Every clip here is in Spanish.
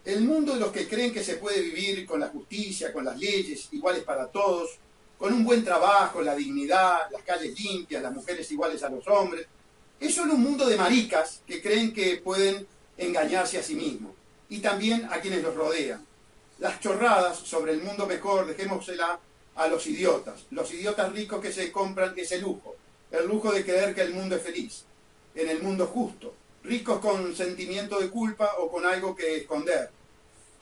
El mundo de los que creen que se puede vivir con la justicia, con las leyes iguales para todos, con un buen trabajo, la dignidad, las calles limpias, las mujeres iguales a los hombres, es solo un mundo de maricas que creen que pueden engañarse a sí mismos y también a quienes los rodean. Las chorradas sobre el mundo mejor dejémosela a los idiotas ricos que se compran ese lujo, el lujo de creer que el mundo es feliz, en el mundo justo, ricos con sentimiento de culpa o con algo que esconder.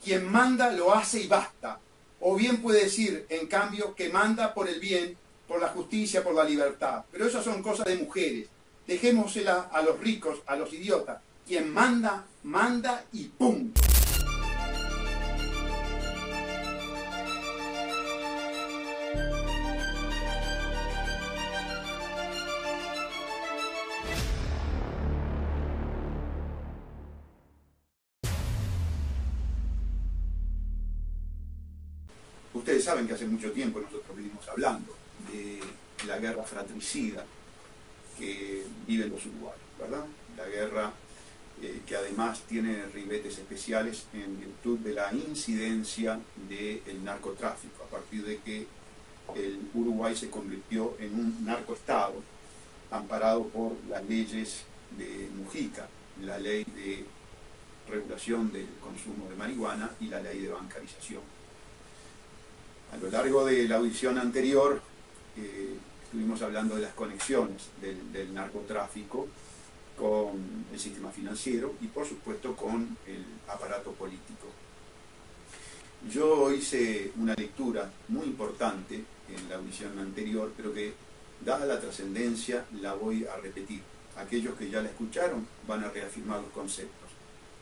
Quien manda lo hace y basta. O bien puede decir, en cambio, que manda por el bien, por la justicia, por la libertad. Pero esas son cosas de mujeres. Dejémosela a los ricos, a los idiotas. Quien manda, manda y punto. Ustedes saben que hace mucho tiempo nosotros venimos hablando de la guerra fratricida que viven los uruguayos, ¿verdad? La guerra que además tiene ribetes especiales en virtud de la incidencia del narcotráfico, a partir de que el Uruguay se convirtió en un narcoestado amparado por las leyes de Mujica, la ley de regulación del consumo de marihuana y la ley de bancarización. A lo largo de la audición anterior estuvimos hablando de las conexiones del narcotráfico con el sistema financiero y por supuesto con el aparato político. Yo hice una lectura muy importante en la audición anterior, pero que dada la trascendencia la voy a repetir. Aquellos que ya la escucharon van a reafirmar los conceptos.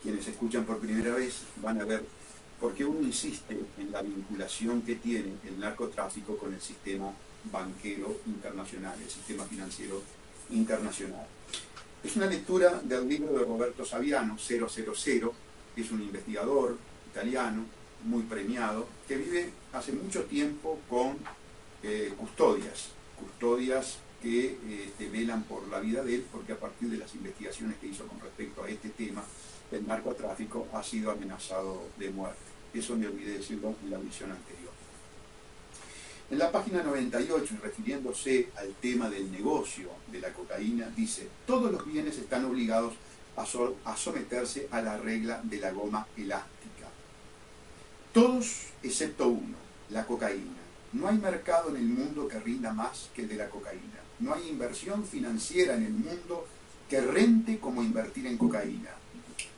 Quienes escuchan por primera vez van a ver por qué uno insiste en la vinculación que tiene el narcotráfico con el sistema banquero internacional, el sistema financiero internacional. Es una lectura del libro de Roberto Saviano, 000, es un investigador italiano muy premiado, que vive hace mucho tiempo con custodias que velan por la vida de él, porque a partir de las investigaciones que hizo con respecto a este tema, el narcotráfico ha sido amenazado de muerte. Eso me olvidé decirlo en la audición anterior. En la página 98, refiriéndose al tema del negocio de la cocaína, dice: todos los bienes están obligados a someterse a la regla de la goma elástica. Todos excepto uno, la cocaína. No hay mercado en el mundo que rinda más que el de la cocaína. No hay inversión financiera en el mundo que rente como invertir en cocaína.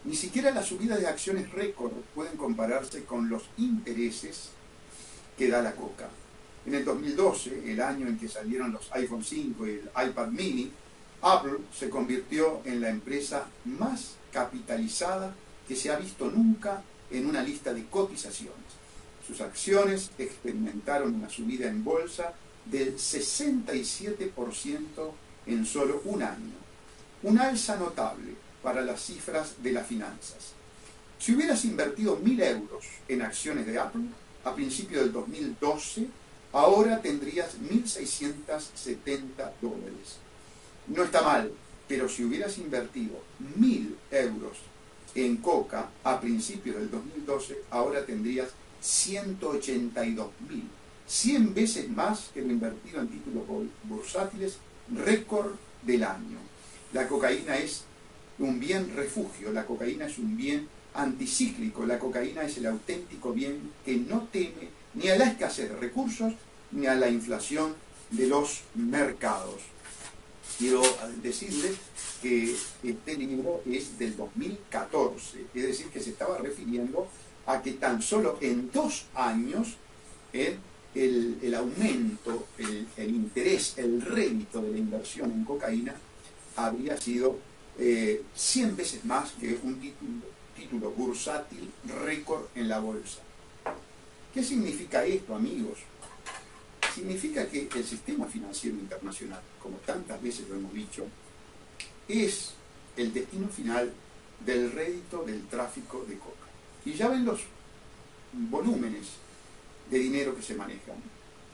Ni siquiera las subidas de acciones récord pueden compararse con los intereses que da la coca. En el 2012, el año en que salieron los iPhone 5 y el iPad mini, Apple se convirtió en la empresa más capitalizada que se ha visto nunca en una lista de cotizaciones. Sus acciones experimentaron una subida en bolsa del 67% en solo un año. Un alza notable para las cifras de las finanzas. Si hubieras invertido 1.000 euros en acciones de Apple a principios del 2012, ahora tendrías 1.670 dólares. No está mal, pero si hubieras invertido 1.000 euros en Coca a principios del 2012, ahora tendrías 182.000. 100 veces más que lo invertido en títulos bursátiles, récord del año. La cocaína es un bien refugio, la cocaína es un bien anticíclico, la cocaína es el auténtico bien que no teme ni a la escasez de recursos ni a la inflación de los mercados. Quiero decirles que este libro es del 2014, es decir, que se estaba refiriendo a que tan solo en 2 años el aumento, el interés, el rédito de la inversión en cocaína habría sido 100 veces más que un título bursátil récord en la bolsa. ¿Qué significa esto, amigos? Significa que el sistema financiero internacional, como tantas veces lo hemos dicho, es el destino final del rédito del tráfico de coca. Y ya ven los volúmenes de dinero que se manejan.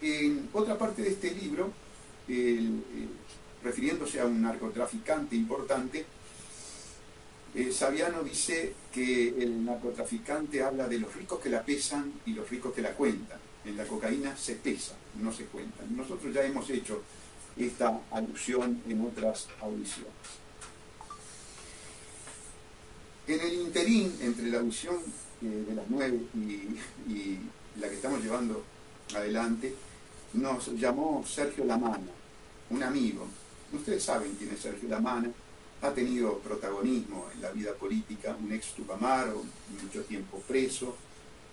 En otra parte de este libro, refiriéndose a un narcotraficante importante, Saviano dice que el narcotraficante habla de los ricos que la pesan y los ricos que la cuentan. En la cocaína se pesa, no se cuenta. Nosotros ya hemos hecho esta alusión en otras audiciones. En el interín, entre la audición de las 9 y la que estamos llevando adelante, nos llamó Sergio Lamana, un amigo. Ustedes saben quién es Sergio Lamana. Ha tenido protagonismo en la vida política, un ex Tupamaro, mucho tiempo preso.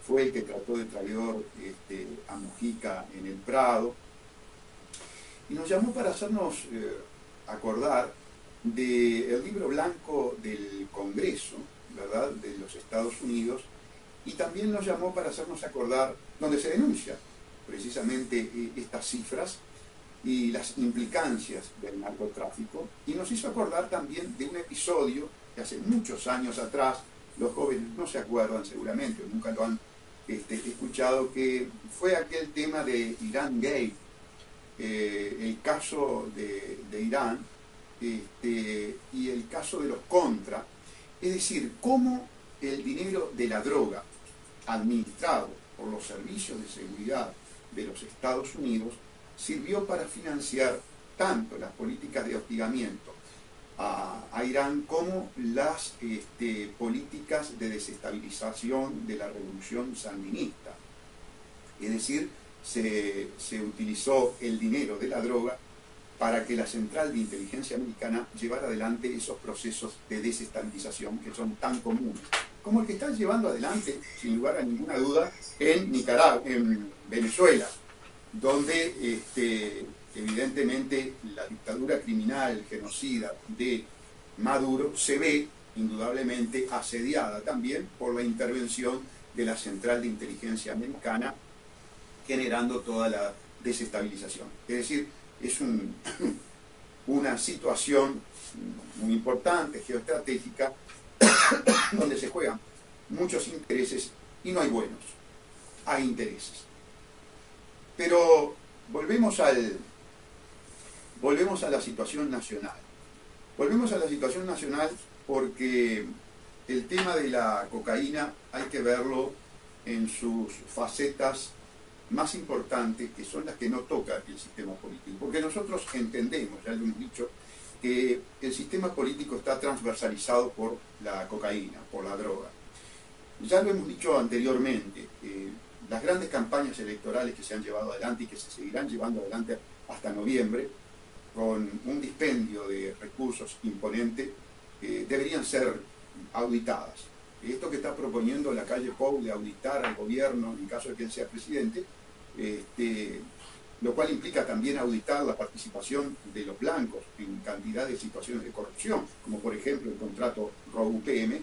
Fue el que trató de traidor a Mujica en el Prado. Y nos llamó para hacernos acordar del libro blanco del Congreso, ¿verdad?, de los Estados Unidos, y también nos llamó para hacernos acordar donde se denuncia precisamente estas cifras y las implicancias del narcotráfico, y nos hizo acordar también de un episodio que hace muchos años atrás, los jóvenes no se acuerdan seguramente, o nunca lo han escuchado, que fue aquel tema de Irán Gate, el caso de Irán y el caso de los Contra, es decir, cómo el dinero de la droga administrado por los servicios de seguridad de los Estados Unidos sirvió para financiar tanto las políticas de hostigamiento a Irán como las políticas de desestabilización de la revolución sandinista. Es decir, se utilizó el dinero de la droga para que la Central de Inteligencia Americana llevara adelante esos procesos de desestabilización que son tan comunes, como el que está llevando adelante, sin lugar a ninguna duda, en Nicaragua, en Venezuela, donde evidentemente la dictadura criminal, genocida de Maduro se ve indudablemente asediada también por la intervención de la Central de Inteligencia Americana, generando toda la desestabilización. Es decir, es una situación muy importante, geoestratégica, donde se juegan muchos intereses y no hay buenos, hay intereses. Pero volvemos a la situación nacional. Volvemos a la situación nacional porque el tema de la cocaína hay que verlo en sus facetas más importantes, que son las que no toca el sistema político. Porque nosotros entendemos, ya lo hemos dicho, que el sistema político está transversalizado por la cocaína, por la droga. Ya lo hemos dicho anteriormente, las grandes campañas electorales que se han llevado adelante y que se seguirán llevando adelante hasta noviembre, con un dispendio de recursos imponente, deberían ser auditadas. Esto que está proponiendo la calle Pou de auditar al gobierno en caso de que él sea presidente, lo cual implica también auditar la participación de los blancos en cantidad de situaciones de corrupción, como por ejemplo el contrato ROU-UPM.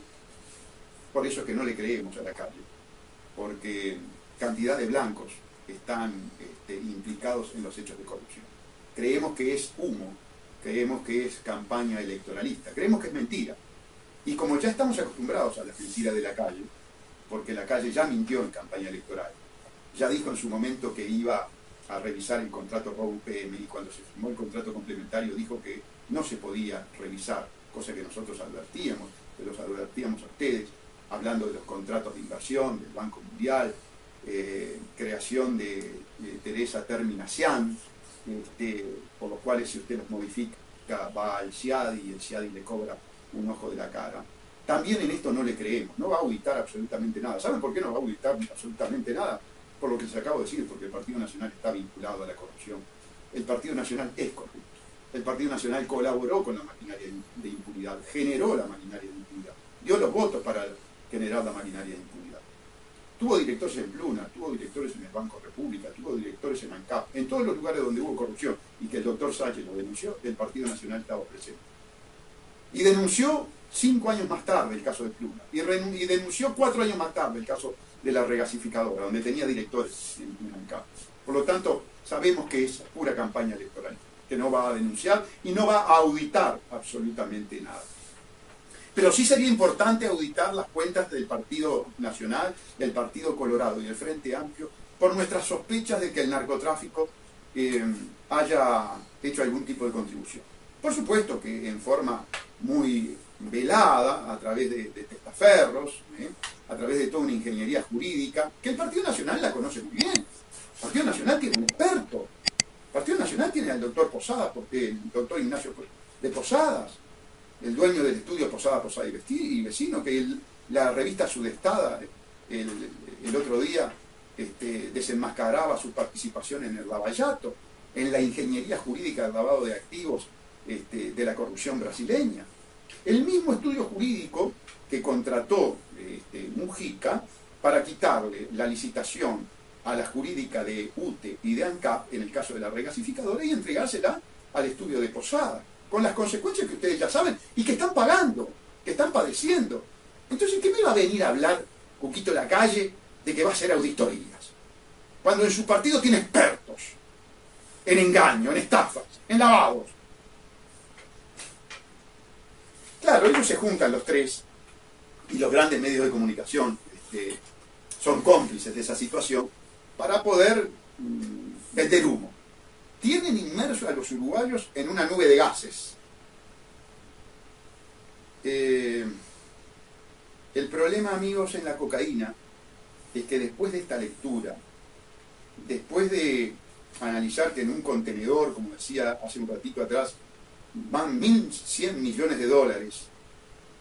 Por eso es que no le creemos a la calle, porque cantidad de blancos están implicados en los hechos de corrupción. Creemos que es humo, creemos que es campaña electoralista, creemos que es mentira. Y como ya estamos acostumbrados a la mentira de la calle, porque la calle ya mintió en campaña electoral, ya dijo en su momento que iba a revisar el contrato ROU-UPM, y cuando se firmó el contrato complementario dijo que no se podía revisar, cosa que nosotros advertíamos, se los advertíamos a ustedes, hablando de los contratos de inversión del Banco Mundial, creación de Teresa Terminacián, por los cuales si usted los modifica va al CIADI y el CIADI le cobra un ojo de la cara. También en esto no le creemos, no va a auditar absolutamente nada. ¿Saben por qué no va a auditar absolutamente nada? Por lo que les acabo de decir, porque el Partido Nacional está vinculado a la corrupción. El Partido Nacional es corrupto. El Partido Nacional colaboró con la maquinaria de impunidad, generó la maquinaria de impunidad, dio los votos para generar la maquinaria de impunidad. Tuvo directores en Pluna, tuvo directores en el Banco República, tuvo directores en ANCAP, en todos los lugares donde hubo corrupción y que el doctor Sánchez lo denunció, el Partido Nacional estaba presente. Y denunció 5 años más tarde el caso de Pluna, y denunció 4 años más tarde el caso de la regasificadora, donde tenía directores en ANCAP. Por lo tanto, sabemos que es pura campaña electoral, que no va a denunciar y no va a auditar absolutamente nada. Pero sí sería importante auditar las cuentas del Partido Nacional, del Partido Colorado y del Frente Amplio, por nuestras sospechas de que el narcotráfico haya hecho algún tipo de contribución. Por supuesto que en forma muy velada a través de testaferros, a través de toda una ingeniería jurídica, que el Partido Nacional la conoce muy bien. El Partido Nacional tiene un experto. El Partido Nacional tiene al doctor Posadas, porque el doctor Ignacio de Posadas, el dueño del estudio Posada y Vecino, que la revista Sudestada el otro día desenmascaraba su participación en el lavallato, en la ingeniería jurídica del lavado de activos de la corrupción brasileña. El mismo estudio jurídico que contrató Mujica para quitarle la licitación a la jurídica de UTE y de ANCAP, en el caso de la regasificadora, y entregársela al estudio de Posada, con las consecuencias que ustedes ya saben y que están pagando, que están padeciendo. Entonces, ¿qué me va a venir a hablar Cuquito Lacalle de que va a hacer auditorías? Cuando en su partido tiene expertos en engaño, en estafas, en lavados. Claro, ellos se juntan los tres y los grandes medios de comunicación son cómplices de esa situación para poder vender humo. Tienen inmersos a los uruguayos en una nube de gases. El problema, amigos, en la cocaína es que después de esta lectura, después de analizar que en un contenedor, como decía hace un ratito atrás, van 1.100 millones de dólares,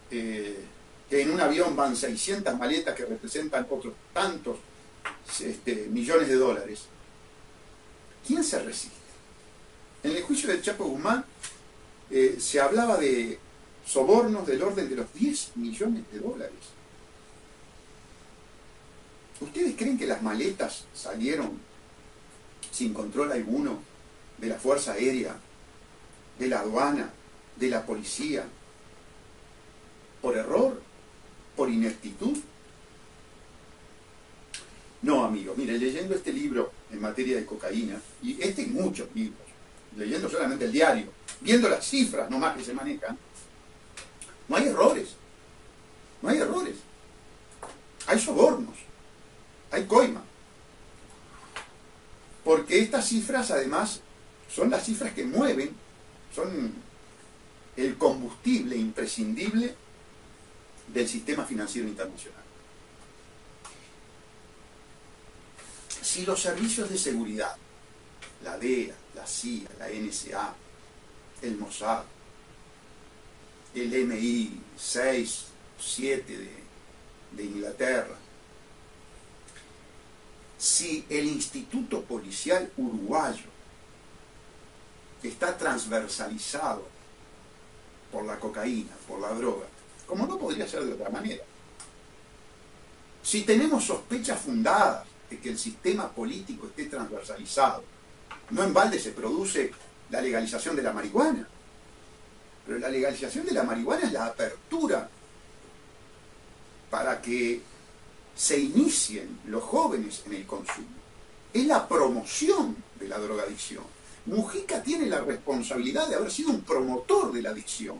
que en un avión van 600 maletas que representan otros tantos millones de dólares, ¿quién se resiste? En el juicio del Chapo Guzmán se hablaba de sobornos del orden de los 10 millones de dólares. ¿Ustedes creen que las maletas salieron sin control alguno de la Fuerza Aérea, de la aduana, de la policía, por error, por ineptitud? No, amigos, mire, leyendo este libro en materia de cocaína, y muchos libros, leyendo solamente el diario, viendo las cifras nomás que se manejan, no hay errores, no hay errores, hay sobornos, hay coima, porque estas cifras además son las cifras que mueven, son el combustible imprescindible del sistema financiero internacional. Si los servicios de seguridad, la DEA, la CIA, la NSA, el Mossad, el MI6, 7 de Inglaterra, si el Instituto Policial Uruguayo está transversalizado por la cocaína, por la droga, como no podría ser de otra manera, si tenemos sospechas fundadas de que el sistema político esté transversalizado, no en balde se produce la legalización de la marihuana, pero la legalización de la marihuana es la apertura para que se inicien los jóvenes en el consumo, es la promoción de la drogadicción. Mujica tiene la responsabilidad de haber sido un promotor de la adicción.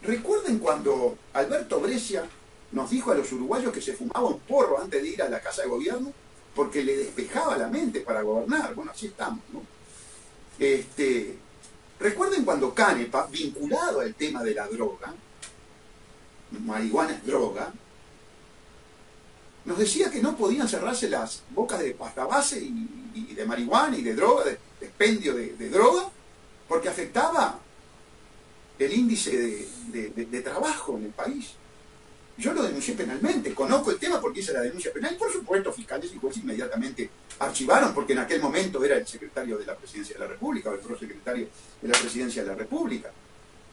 Recuerden cuando Alberto Brescia nos dijo a los uruguayos que se fumaba un porro antes de ir a la casa de gobierno porque le despejaba la mente para gobernar. Bueno, así estamos, ¿no? Recuerden cuando Canepa, vinculado al tema de la droga, marihuana es droga, nos decía que no podían cerrarse las bocas de pasta base y de marihuana y de droga, de expendio de droga, porque afectaba el índice de trabajo en el país. Yo lo denuncié penalmente, conozco el tema porque hice la denuncia penal, y por supuesto fiscales y jueces inmediatamente archivaron, porque en aquel momento era el secretario de la Presidencia de la República o el prosecretario de la Presidencia de la República.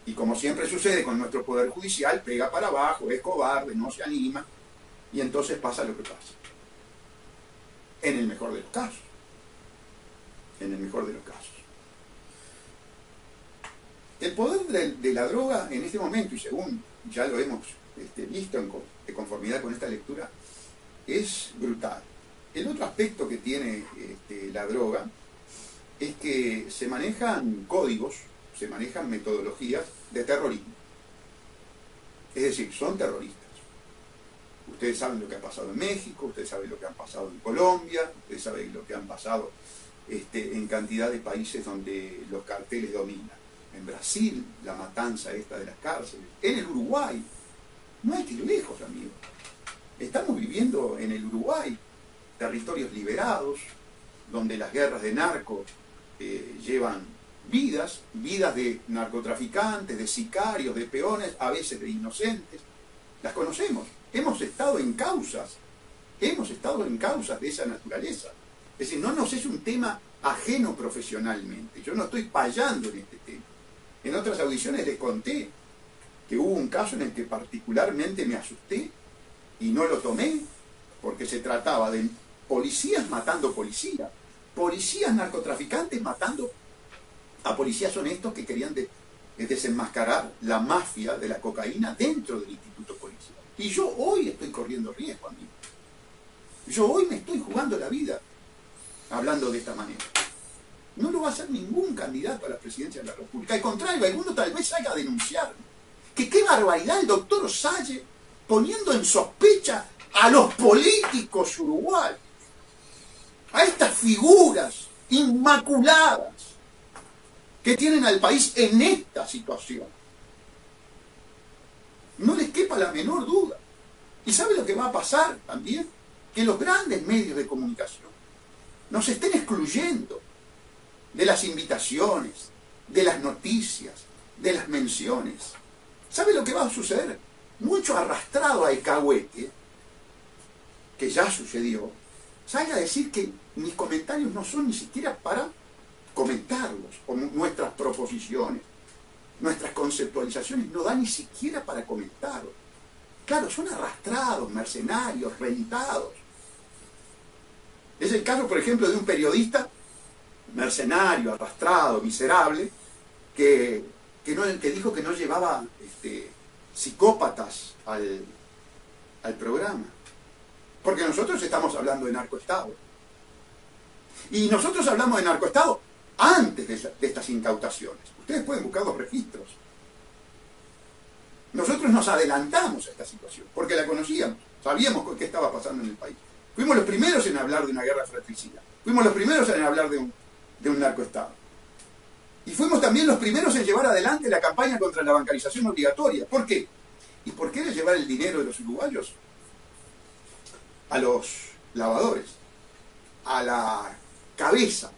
Y como siempre sucede con nuestro Poder Judicial, pega para abajo, es cobarde, no se anima, y entonces pasa lo que pasa. En el mejor de los casos. En el mejor de los casos. El poder de la droga en este momento, y según ya lo hemos visto de conformidad con esta lectura, es brutal. El otro aspecto que tiene la droga es que se manejan códigos, se manejan metodologías de terrorismo. Es decir, son terroristas. Ustedes saben lo que ha pasado en México, ustedes saben lo que ha pasado en Colombia, ustedes saben lo que han pasado en cantidad de países donde los carteles dominan. en Brasil, la matanza esta de las cárceles, en el Uruguay. No hay que ir lejos, amigos. Estamos viviendo en el Uruguay territorios liberados, donde las guerras de narcos llevan vidas de narcotraficantes, de sicarios, de peones, a veces de inocentes. Las conocemos. Hemos estado en causas de esa naturaleza. Es decir, no nos es un tema ajeno profesionalmente. Yo no estoy payando en este tema. En otras audiciones les conté que hubo un caso en el que particularmente me asusté y no lo tomé, porque se trataba de policías matando policías, policías narcotraficantes matando a policías honestos que querían desenmascarar la mafia de la cocaína dentro del instituto policial. Y yo hoy estoy corriendo riesgo, amigo. Yo hoy me estoy jugando la vida hablando de esta manera. No lo va a hacer ningún candidato a la presidencia de la República. Al contrario, alguno tal vez salga a denunciar. Que qué barbaridad el doctor Osalle poniendo en sospecha a los políticos uruguayos, a estas figuras inmaculadas que tienen al país en esta situación. No les quepa la menor duda. ¿Y sabe lo que va a pasar también? Que los grandes medios de comunicación nos estén excluyendo de las invitaciones, de las noticias, de las menciones. ¿Sabe lo que va a suceder? Mucho arrastrado a Ecahuete, que ya sucedió, salga a decir que mis comentarios no son ni siquiera para comentarlos, o nuestras proposiciones, nuestras conceptualizaciones no dan ni siquiera para comentarlos. Claro, son arrastrados, mercenarios, rentados. Es el caso, por ejemplo, de un periodista mercenario, arrastrado, miserable, que dijo que no llevaba psicópatas al programa. Porque nosotros estamos hablando de narcoestado. Y nosotros hablamos de narcoestado antes de estas incautaciones. Ustedes pueden buscar los registros. Nosotros nos adelantamos a esta situación, porque la conocíamos, sabíamos qué estaba pasando en el país. Fuimos los primeros en hablar de una guerra fratricida. Fuimos los primeros en hablar de un narcoestado. Y fuimos también los primeros en llevar adelante la campaña contra la bancarización obligatoria. ¿Por qué? ¿Y por qué de llevar el dinero de los uruguayos a los lavadores, a la cabeza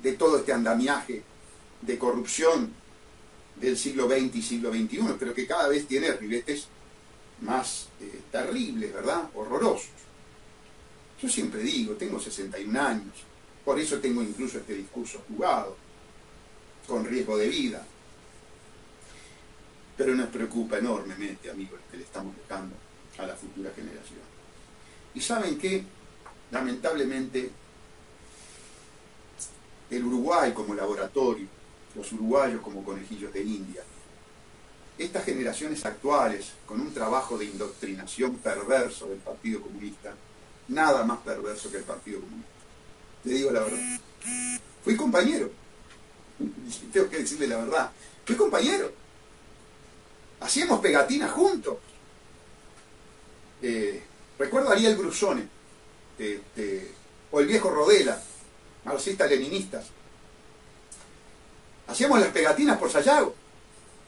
de todo este andamiaje de corrupción del siglo XX y siglo XXI, pero que cada vez tiene ribetes más terribles, ¿verdad? Horrorosos. Yo siempre digo, tengo 61 años, por eso tengo incluso este discurso jugado, con riesgo de vida. Pero nos preocupa enormemente, amigos, que le estamos dejando a la futura generación. Y ¿saben qué? Lamentablemente, el Uruguay como laboratorio, los uruguayos como conejillos de India, estas generaciones actuales, con un trabajo de indoctrinación perverso del Partido Comunista, nada más perverso que el Partido Comunista. Le digo la verdad. Fui compañero. Tengo que decirle la verdad. Fui compañero. Hacíamos pegatinas juntos. Recuerdo a Ariel Brusone, o el viejo Rodela, marxistas-leninistas. Hacíamos las pegatinas por Sayago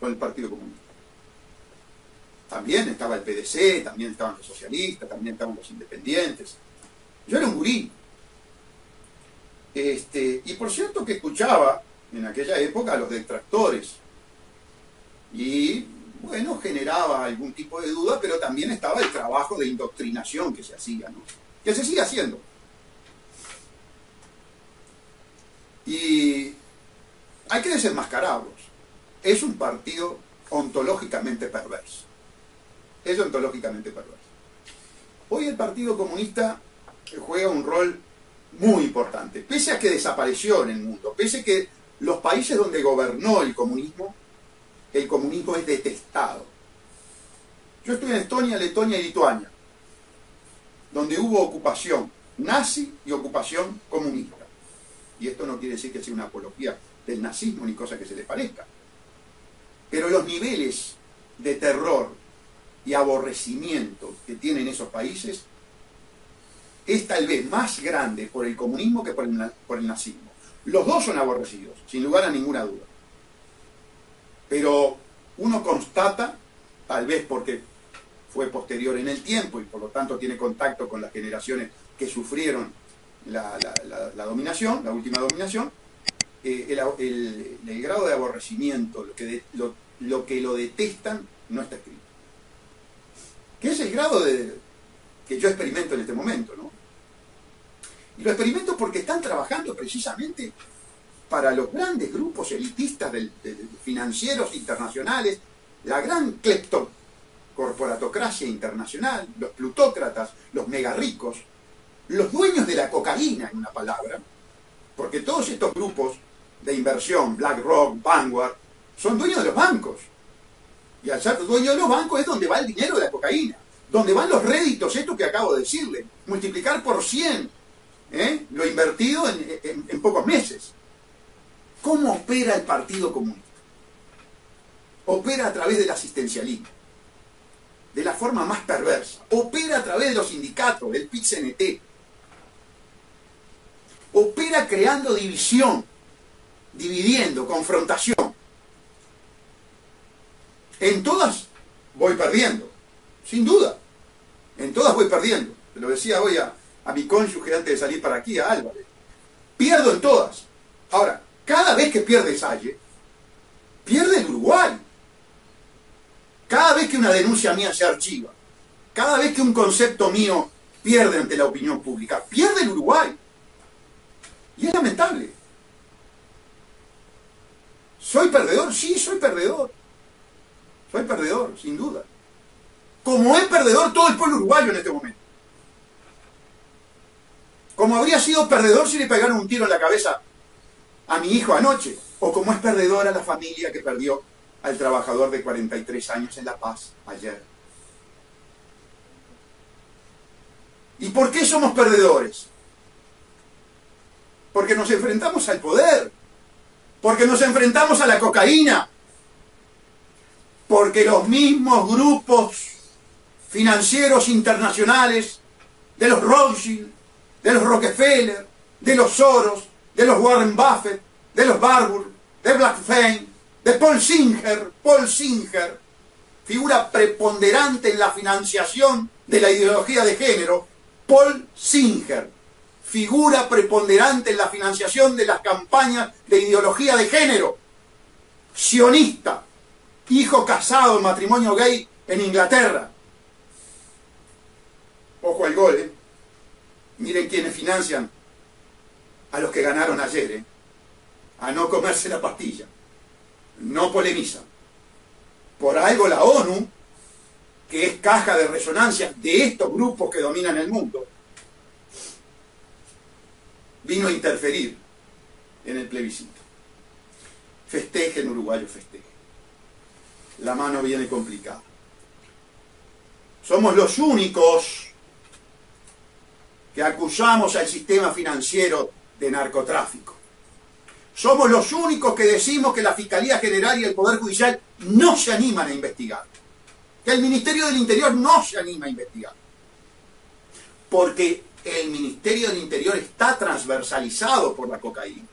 con el Partido Comunista. También estaba el PDC, también estaban los socialistas, también estaban los independientes. Yo era un gurí. Y por cierto que escuchaba en aquella época a los detractores. Y bueno, generaba algún tipo de duda, pero también estaba el trabajo de indoctrinación que se hacía, ¿no? Que se sigue haciendo. Y hay que desenmascararlos. Es un partido ontológicamente perverso. Es ontológicamente perverso. Hoy el Partido Comunista juega un rol muy importante, pese a que desapareció en el mundo, pese a que los países donde gobernó el comunismo es detestado. Yo estuve en Estonia, Letonia y Lituania, donde hubo ocupación nazi y ocupación comunista. Y esto no quiere decir que sea una apología del nazismo ni cosa que se le parezca. Pero los niveles de terror y aborrecimiento que tienen esos países es tal vez más grande por el comunismo que por el nazismo. Los dos son aborrecidos, sin lugar a ninguna duda. Pero uno constata, tal vez porque fue posterior en el tiempo y por lo tanto tiene contacto con las generaciones que sufrieron la dominación, la última dominación, el grado de aborrecimiento, lo que lo detestan, no está escrito. Que es el grado que yo experimento en este momento, ¿no? Y lo experimento porque están trabajando precisamente para los grandes grupos elitistas financieros internacionales, la gran cleptocorporatocracia internacional, los plutócratas, los mega ricos, los dueños de la cocaína, en una palabra, porque todos estos grupos de inversión, BlackRock, Vanguard, son dueños de los bancos. Y al ser dueño de los bancos es donde va el dinero de la cocaína, donde van los réditos, esto que acabo de decirle, multiplicar por 100 lo invertido en pocos meses. ¿Cómo opera el Partido Comunista? Opera a través del asistencialismo, de la forma más perversa. Opera a través de los sindicatos, del PIT-CNT. Opera creando división, dividiendo, confrontación. En todas voy perdiendo, sin duda. En todas voy perdiendo. Te lo decía hoy a mi cónyuge antes de salir para aquí, a Álvarez. Pierdo en todas. Ahora, cada vez que pierde Salle, pierde el Uruguay. Cada vez que una denuncia mía se archiva, cada vez que un concepto mío pierde ante la opinión pública, pierde el Uruguay. Y es lamentable. ¿Soy perdedor? Sí, soy perdedor. Soy perdedor, sin duda. Como es perdedor todo el pueblo uruguayo en este momento. Como habría sido perdedor si le pegaron un tiro en la cabeza a mi hijo anoche. O como es perdedora la familia que perdió al trabajador de 43 años en La Paz ayer. ¿Y por qué somos perdedores? Porque nos enfrentamos al poder. Porque nos enfrentamos a la cocaína. Porque los mismos grupos financieros internacionales, de los Rothschild, de los Rockefeller, de los Soros, de los Warren Buffett, de los Warburg, de Blackfein, de Paul Singer, figura preponderante en la financiación de la ideología de género, Paul Singer, figura preponderante en la financiación de las campañas de ideología de género, sionista, hijo casado en matrimonio gay en Inglaterra. Ojo al gol, Miren quiénes financian a los que ganaron ayer, a no comerse la pastilla. No polemizan. Por algo la ONU, que es caja de resonancia de estos grupos que dominan el mundo, vino a interferir en el plebiscito. Festejen, uruguayos, festejen. La mano viene complicada. Somos los únicos que acusamos al sistema financiero de narcotráfico. Somos los únicos que decimos que la Fiscalía General y el Poder Judicial no se animan a investigar. Que el Ministerio del Interior no se anima a investigar. Porque el Ministerio del Interior está transversalizado por la cocaína.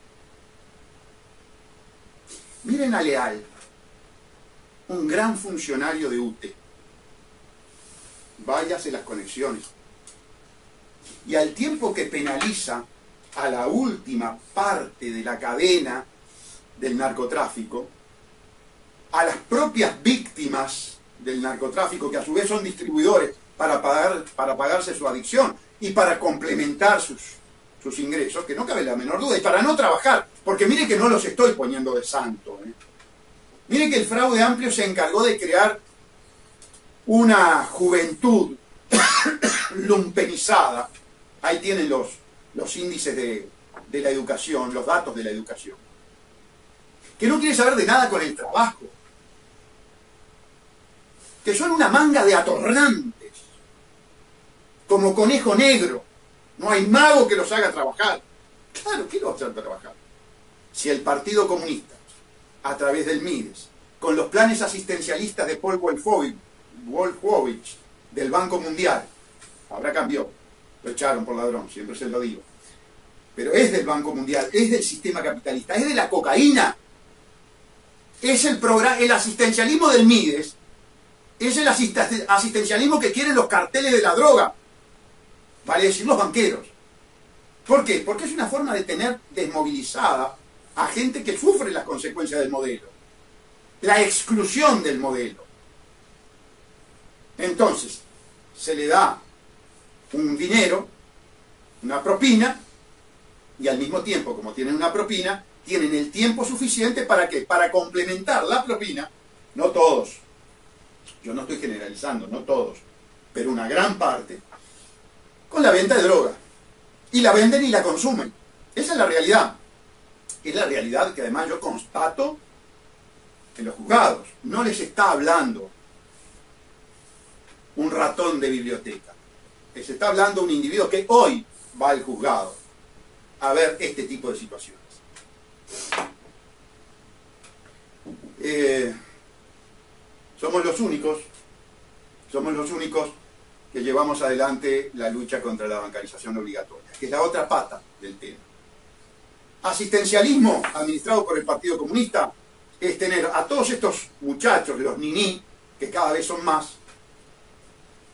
Miren a Leal, un gran funcionario de UTE. Váyase las conexiones. Y al tiempo que penaliza a la última parte de la cadena del narcotráfico, a las propias víctimas del narcotráfico, que a su vez son distribuidores para pagarse su adicción y para complementar sus ingresos, que no cabe la menor duda, y para no trabajar, porque mire que no los estoy poniendo de santo. Mire que el Fraude Amplio se encargó de crear una juventud lumpenizada. Ahí tienen los índices de la educación, los datos de la educación, que no quiere saber de nada con el trabajo, que son una manga de atorrantes, como conejo negro. No hay mago que los haga trabajar. Claro, ¿qué los hace trabajar? Si el Partido Comunista, a través del MIDES, con los planes asistencialistas de Paul Wolfowitz, del Banco Mundial, ahora cambió, lo echaron por ladrón, siempre se lo digo, pero es del Banco Mundial, es del sistema capitalista, es de la cocaína. es el asistencialismo del Mides, es el asistencialismo que quieren los carteles de la droga, vale decir los banqueros. ¿Por qué? Porque es una forma de tener desmovilizada a gente que sufre las consecuencias del modelo, la exclusión del modelo. Entonces, se le da un dinero, una propina, y al mismo tiempo, como tienen una propina, tienen el tiempo suficiente para ¿qué? Para complementar la propina, no todos, yo no estoy generalizando, no todos, pero una gran parte, con la venta de droga. Y la venden y la consumen. Esa es la realidad. Es la realidad que además yo constato en los juzgados. No les está hablando un ratón de biblioteca. Les está hablando un individuo que hoy va al juzgado a ver este tipo de situaciones. Somos los únicos que llevamos adelante la lucha contra la bancarización obligatoria, que es la otra pata del tema. Asistencialismo administrado por el Partido Comunista es tener a todos estos muchachos, los niní, que cada vez son más,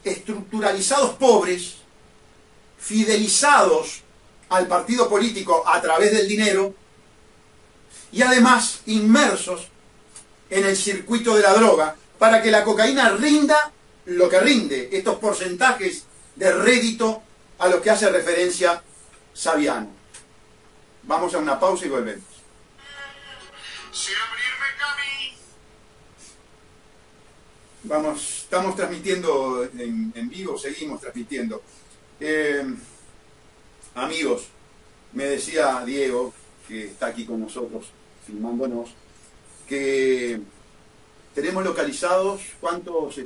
estructuralizados pobres, fidelizados al partido político a través del dinero y además inmersos en el circuito de la droga para que la cocaína rinda lo que rinde, estos porcentajes de rédito a los que hace referencia Saviano. Vamos a una pausa y volvemos. Vamos, estamos transmitiendo en vivo, seguimos transmitiendo. Amigos, me decía Diego, que está aquí con nosotros filmándonos, que tenemos localizados, ¿cuántos?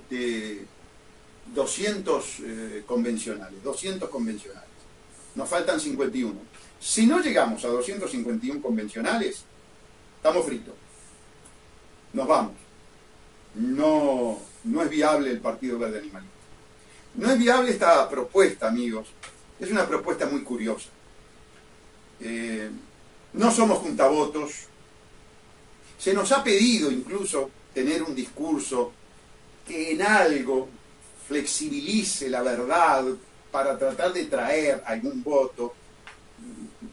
200 convencionales, 200 convencionales. Nos faltan 51. Si no llegamos a 251 convencionales, estamos fritos. Nos vamos. No es viable el Partido Verde Animalista. No es viable esta propuesta, amigos. Es una propuesta muy curiosa. No somos juntavotos. Se nos ha pedido incluso tener un discurso que en algo flexibilice la verdad para tratar de traer algún voto,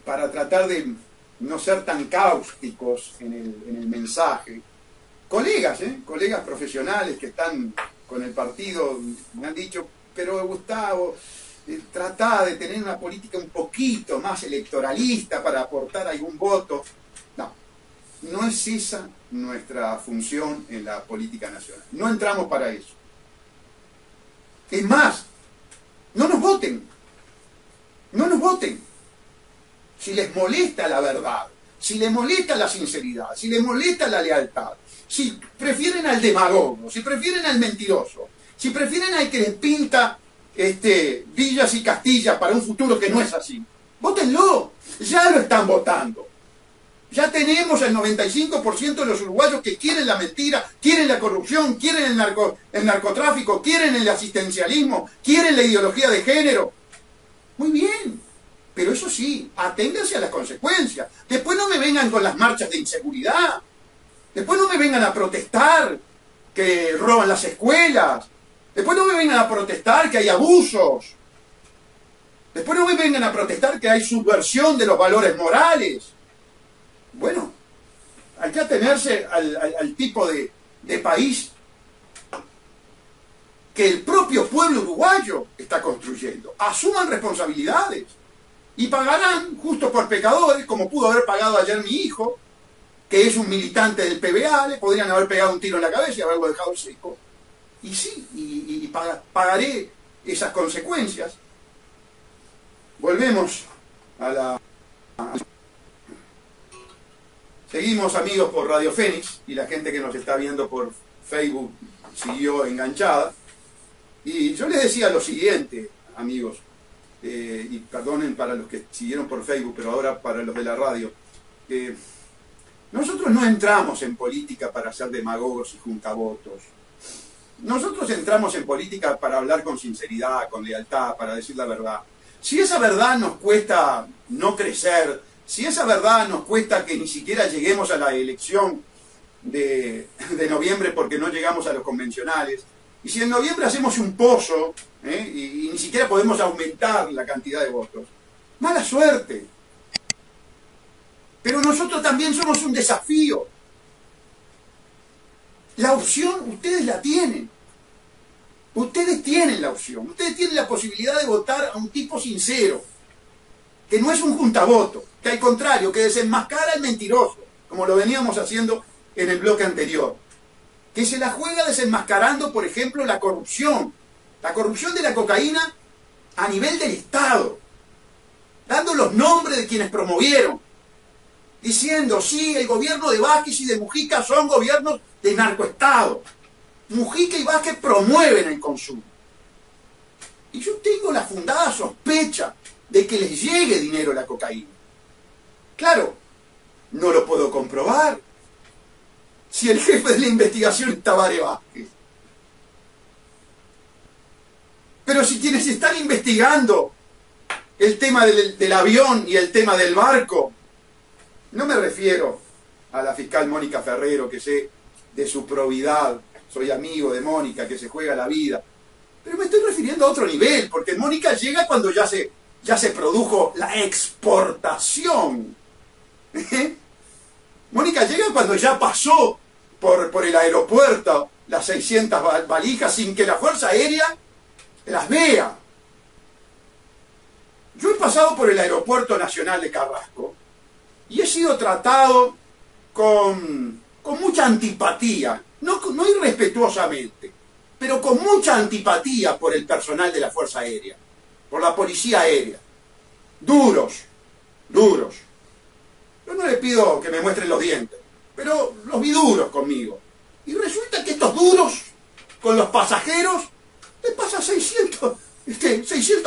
para tratar de no ser tan cáusticos en el mensaje. Colegas, colegas profesionales que están con el partido me han dicho, pero Gustavo, trata de tener una política un poquito más electoralista para aportar algún voto. No es esa nuestra función en la política nacional. No entramos para eso. Es más, no nos voten. No nos voten. Si les molesta la verdad, si les molesta la sinceridad, si les molesta la lealtad, si prefieren al demagogo, si prefieren al mentiroso, si prefieren al que les pinta villas y castillas para un futuro que no es así, vótenlo. Ya lo están votando. Ya tenemos el 95% de los uruguayos que quieren la mentira, quieren la corrupción, quieren el narcotráfico, quieren el asistencialismo, quieren la ideología de género. Muy bien, pero eso sí, aténganse a las consecuencias. Después no me vengan con las marchas de inseguridad. Después no me vengan a protestar que roban las escuelas. Después no me vengan a protestar que hay abusos. Después no me vengan a protestar que hay subversión de los valores morales. Bueno, hay que atenerse al tipo de país que el propio pueblo uruguayo está construyendo. Asuman responsabilidades y pagarán justo por pecadores, como pudo haber pagado ayer mi hijo, que es un militante del PBA. Le podrían haber pegado un tiro en la cabeza y haberlo dejado seco. Y sí, pagaré esas consecuencias. Volvemos a la... Seguimos, amigos, por Radio Fénix, y la gente que nos está viendo por Facebook siguió enganchada. Y yo les decía lo siguiente, amigos, y perdonen para los que siguieron por Facebook, pero ahora para los de la radio. Nosotros no entramos en política para ser demagogos y juntavotos. Nosotros entramos en política para hablar con sinceridad, con lealtad, para decir la verdad. Si esa verdad nos cuesta no crecer, si esa verdad nos cuesta que ni siquiera lleguemos a la elección de noviembre porque no llegamos a los convencionales. Y si en noviembre hacemos un pozo y ni siquiera podemos aumentar la cantidad de votos, mala suerte. Pero nosotros también somos un desafío. La opción ustedes la tienen. Ustedes tienen la opción. Ustedes tienen la posibilidad de votar a un tipo sincero, que no es un juntavoto, que al contrario, que desenmascara al mentiroso, como lo veníamos haciendo en el bloque anterior, que se la juega desenmascarando, por ejemplo, la corrupción de la cocaína a nivel del Estado, dando los nombres de quienes promovieron, diciendo, sí, el gobierno de Vázquez y de Mujica son gobiernos de narcoestado. Mujica y Vázquez promueven el consumo. Y yo tengo la fundada sospecha de que les llegue dinero a la cocaína. Claro, no lo puedo comprobar. Si el jefe de la investigación es Tabaré Vázquez. Pero si quienes están investigando el tema del avión y el tema del barco, no me refiero a la fiscal Mónica Ferrero, que sé de su probidad, soy amigo de Mónica, que se juega la vida, pero me estoy refiriendo a otro nivel, porque Mónica llega cuando ya se produjo la exportación. Mónica llega cuando ya pasó por el aeropuerto las 600 valijas sin que la Fuerza Aérea las vea. Yo he pasado por el Aeropuerto Nacional de Carrasco y he sido tratado con mucha antipatía, no irrespetuosamente, pero con mucha antipatía por el personal de la Fuerza Aérea, por la Policía Aérea. Duros. Yo no le pido que me muestren los dientes, pero los vi duros conmigo. Y resulta que estos duros, con los pasajeros, le pasa 600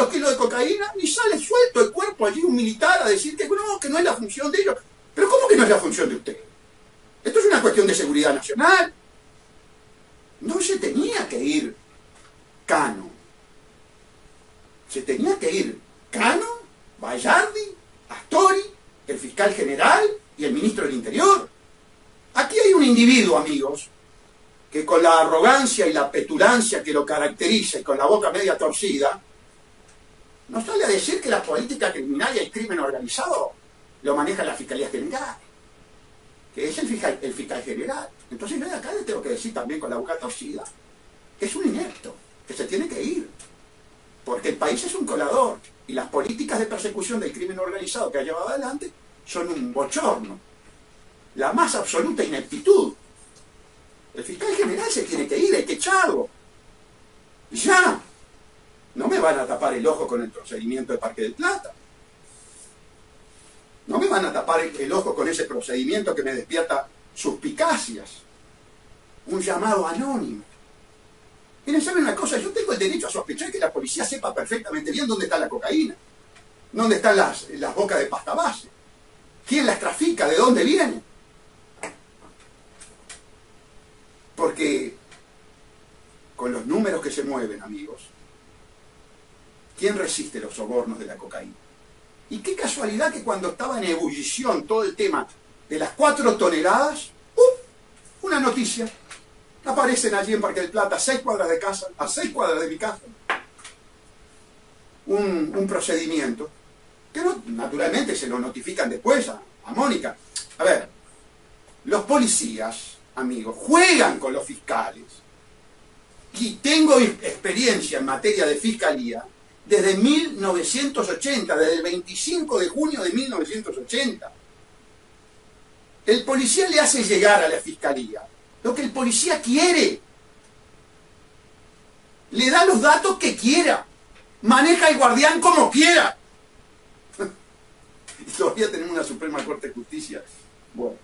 kilos de cocaína y sale suelto el cuerpo allí un militar a decir que no es la función de ellos. Pero ¿cómo que no es la función de ustedes? Esto es una cuestión de seguridad nacional. No se tenía que ir Cano. Se tenía que ir Cano, Bayardi, Astori, el fiscal general y el ministro del Interior. Aquí hay un individuo, amigos, que con la arrogancia y la petulancia que lo caracteriza y con la boca media torcida, nos sale a decir que la política criminal y el crimen organizado lo maneja la Fiscalía General, que es el fiscal general. Entonces yo de acá le tengo que decir también con la boca torcida que es un inepto, que se tiene que ir, porque el país es un colador y las políticas de persecución del crimen organizado que ha llevado adelante son un bochorno, la más absoluta ineptitud. El fiscal general se tiene que ir, hay que echarlo. ¡Ya! No me van a tapar el ojo con el procedimiento de Parque del Plata. No me van a tapar el ojo con ese procedimiento que me despierta suspicacias. Un llamado anónimo. Miren, ¿saben una cosa? Yo tengo el derecho a sospechar que la policía sepa perfectamente bien dónde está la cocaína, dónde están las bocas de pasta base, quién las trafica, de dónde vienen. Porque con los números que se mueven, amigos, ¿quién resiste los sobornos de la cocaína? Y qué casualidad que cuando estaba en ebullición todo el tema de las 4 toneladas, una noticia. Aparecen allí en Parque del Plata, a 6 cuadras de casa, a 6 cuadras de mi casa, un procedimiento que naturalmente se lo notifican después a Mónica. A ver, los policías, amigos, juegan con los fiscales. Y tengo experiencia en materia de fiscalía desde 1980, desde el 25 de junio de 1980. El policía le hace llegar a la fiscalía lo que el policía quiere. Le da los datos que quiera. Maneja el guardián como quiera. Y todavía tenemos una Suprema Corte de Justicia. Bueno,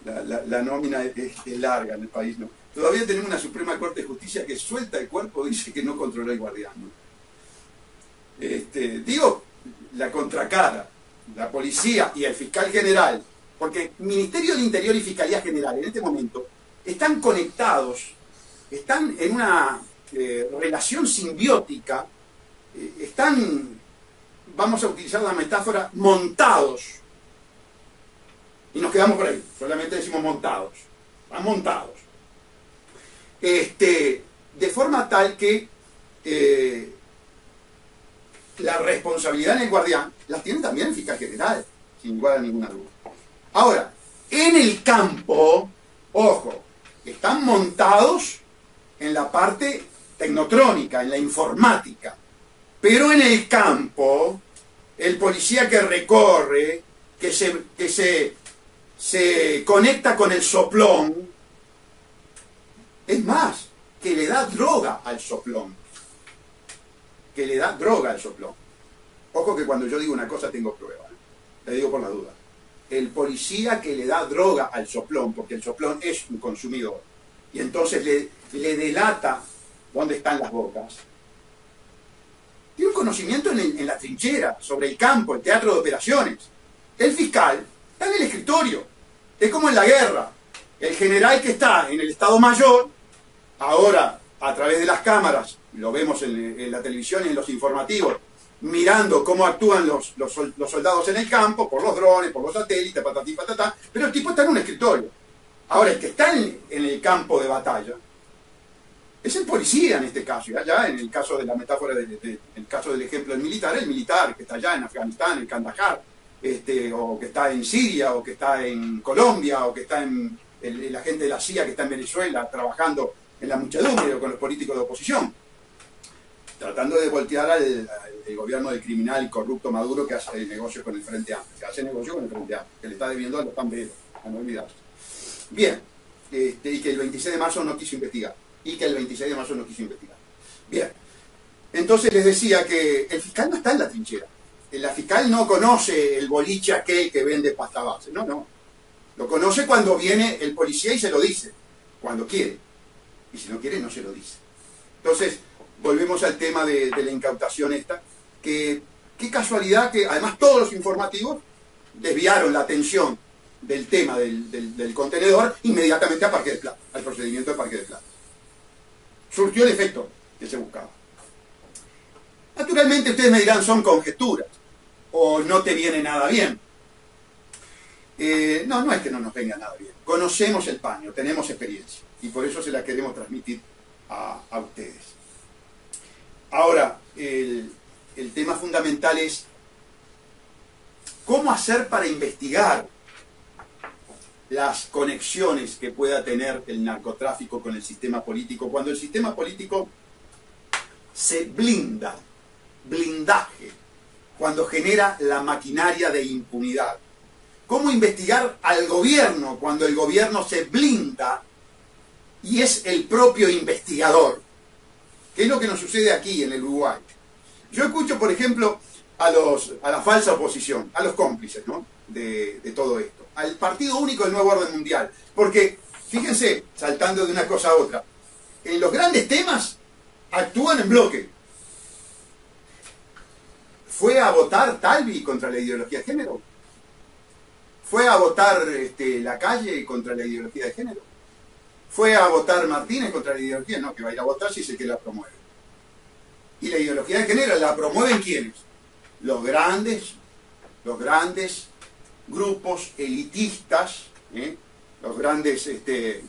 la nómina es larga en el país, ¿no? Todavía tenemos una Suprema Corte de Justicia que suelta el cuerpo, dice que no controló el guardián, ¿no? Digo, la contracara, la policía y el fiscal general, porque Ministerio del Interior y Fiscalía General en este momento están conectados, están en una relación simbiótica, están, vamos a utilizar la metáfora, montados. Y nos quedamos por ahí, solamente decimos montados. van montados. De forma tal que la responsabilidad en el guardián la tiene también el fiscal general, sin lugar a ninguna duda. Ahora, en el campo, ojo, están montados en la parte tecnotrónica, en la informática, pero en el campo, el policía que recorre, que se conecta con el soplón, es más, que le da droga al soplón. Que le da droga al soplón. Ojo que cuando yo digo una cosa tengo prueba, ¿eh? Te digo por la duda. El policía que le da droga al soplón, porque el soplón es un consumidor, y entonces le delata dónde están las bocas, tiene un conocimiento en la trinchera, sobre el campo, el teatro de operaciones. El fiscal está en el escritorio. Es como en la guerra. El general que está en el Estado Mayor, ahora a través de las cámaras, lo vemos en la televisión y en los informativos, mirando cómo actúan los soldados en el campo, por los drones, por los satélites, patatí, patatá, pero el tipo está en un escritorio. Ahora, el que está en el campo de batalla es el policía en este caso, allá en el caso de la metáfora, el caso del ejemplo del militar, el militar que está allá en Afganistán, en Kandahar, o que está en Siria, o que está en Colombia, o que está el agente de la CIA que está en Venezuela trabajando en la muchedumbre o con los políticos de oposición, tratando de voltear al gobierno del criminal y corrupto Maduro que hace negocios con el Frente Amplio, que hace negocio con el Frente Amplio, que le está debiendo a los pamberos, a no olvidarse. Bien, y que el 26 de marzo no quiso investigar. Bien, entonces les decía que el fiscal no está en la trinchera. La fiscal no conoce el boliche aquel que vende pasta base. No. Lo conoce cuando viene el policía y se lo dice, cuando quiere. Y si no quiere, no se lo dice. Entonces, volvemos al tema de la incautación esta, que qué casualidad que además todos los informativos desviaron la atención del tema del contenedor inmediatamente a Parque del Plata, al procedimiento de Parque del Plata. Surtió el efecto que se buscaba. Naturalmente ustedes me dirán, son conjeturas, o no te viene nada bien. No es que no nos venga nada bien. Conocemos el paño, tenemos experiencia, y por eso se la queremos transmitir a ustedes. Ahora, el tema fundamental es cómo hacer para investigar las conexiones que pueda tener el narcotráfico con el sistema político, cuando el sistema político se blindaje, cuando genera la maquinaria de impunidad. ¿Cómo investigar al gobierno cuando el gobierno se blinda y es el propio investigador? ¿Qué es lo que nos sucede aquí en el Uruguay? Yo escucho, por ejemplo, a la falsa oposición, a los cómplices, ¿no?, de todo esto, al Partido Único del Nuevo Orden Mundial. Porque, fíjense, saltando de una cosa a otra, en los grandes temas actúan en bloque. ¿Fue a votar Talvi contra la ideología de género? ¿Fue a votar Lacalle contra la ideología de género? ¿Fue a votar Martínez contra la ideología? No, que va a ir a votar si es el que la promueve. ¿Y la ideología de género la promueven quiénes? Los grandes grupos elitistas, los grandes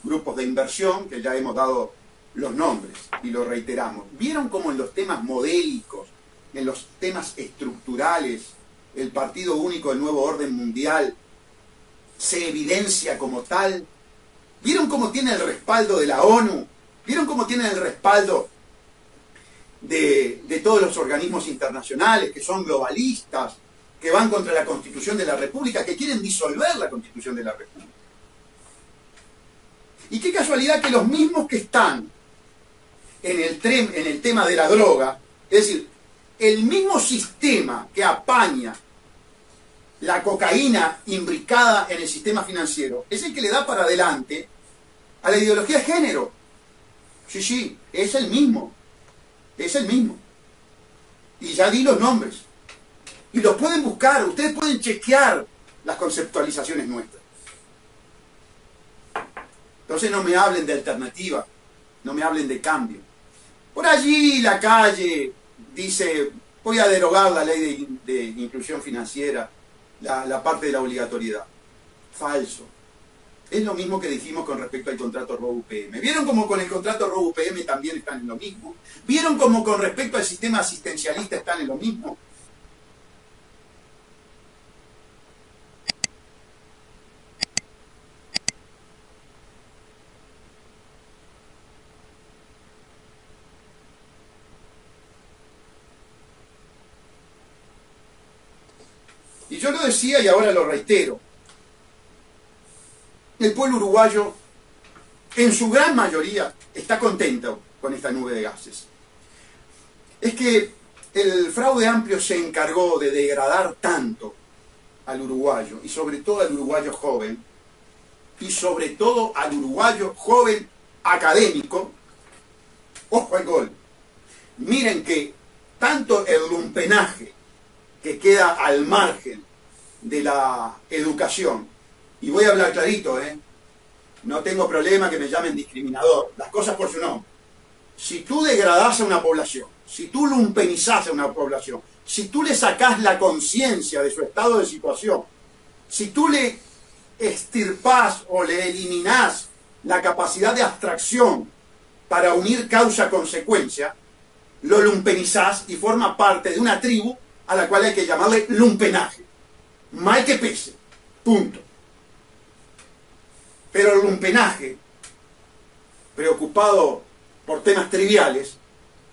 grupos de inversión, que ya hemos dado los nombres y lo reiteramos. ¿Vieron cómo en los temas modélicos, en los temas estructurales, el Partido Único del Nuevo Orden Mundial se evidencia como tal? ¿Vieron cómo tiene el respaldo de la ONU? ¿Vieron cómo tiene el respaldo de todos los organismos internacionales que son globalistas, que van contra la Constitución de la República, que quieren disolver la Constitución de la República? Y qué casualidad que los mismos que están en el tema de la droga, es decir, el mismo sistema que apaña la cocaína imbricada en el sistema financiero, es el que le da para adelante a la ideología de género. Sí, es el mismo. Es el mismo. Y ya di los nombres. Y los pueden buscar, ustedes pueden chequear las conceptualizaciones nuestras. Entonces no me hablen de alternativa, no me hablen de cambio. Por allí Lacalle dice, voy a derogar la ley de inclusión financiera, la parte de la obligatoriedad. Falso. Es lo mismo que dijimos con respecto al contrato ROU-UPM. ¿Vieron cómo con el contrato ROU-UPM también están en lo mismo? ¿Vieron cómo con respecto al sistema asistencialista están en lo mismo? Y yo lo decía y ahora lo reitero. El pueblo uruguayo, en su gran mayoría, está contento con esta nube de gases. Es que el Fraude Amplio se encargó de degradar tanto al uruguayo, y sobre todo al uruguayo joven, y sobre todo al uruguayo joven académico. Ojo al gol. Miren que tanto el lumpenaje que queda al margen de la educación, y voy a hablar clarito, no tengo problema que me llamen discriminador, las cosas por su nombre. Si tú degradás a una población, si tú lumpenizás a una población, si tú le sacás la conciencia de su estado de situación, si tú le extirpás o le eliminás la capacidad de abstracción para unir causa-consecuencia, lo lumpenizás y forma parte de una tribu a la cual hay que llamarle lumpenaje. Mal que pese. Punto. Pero el lumpenaje, preocupado por temas triviales,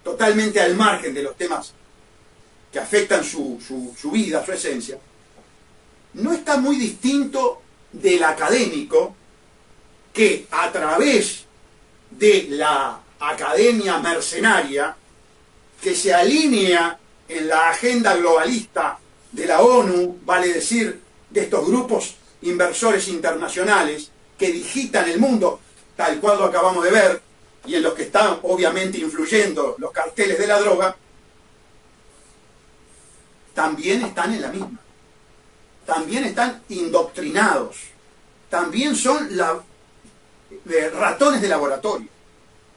totalmente al margen de los temas que afectan su vida, su esencia, no está muy distinto del académico que a través de la academia mercenaria que se alinea en la agenda globalista de la ONU, vale decir, de estos grupos inversores internacionales que digitan el mundo, tal cual lo acabamos de ver, y en los que están obviamente influyendo los carteles de la droga, también están en la misma. También están indoctrinados. También son ratones de laboratorio.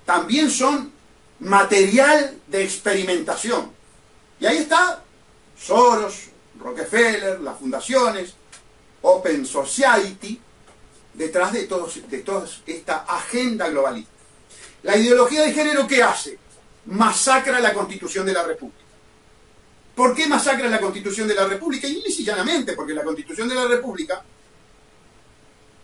También son material de experimentación. Y ahí está Soros, Rockefeller, las fundaciones, Open Society, detrás de toda esta agenda globalista. La ideología de género, ¿qué hace? Masacra la Constitución de la República. ¿Por qué masacra la Constitución de la República? Y lisa y llanamente, porque la Constitución de la República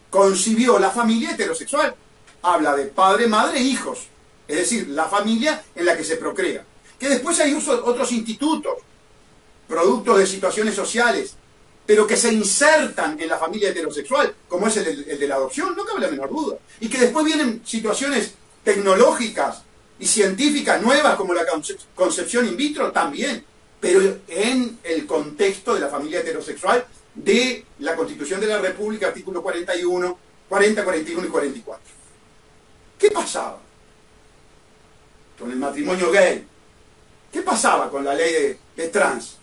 concibió la familia heterosexual. Habla de padre, madre, hijos. Es decir, la familia en la que se procrea. Que después hay otros institutos, productos de situaciones sociales, pero que se insertan en la familia heterosexual, como es el de la adopción, no cabe la menor duda. Y que después vienen situaciones tecnológicas y científicas nuevas, como la concepción in vitro, también, pero en el contexto de la familia heterosexual de la Constitución de la República, artículo 41, 40, 41 y 44. ¿Qué pasaba con el matrimonio gay? ¿Qué pasaba con la ley de trans?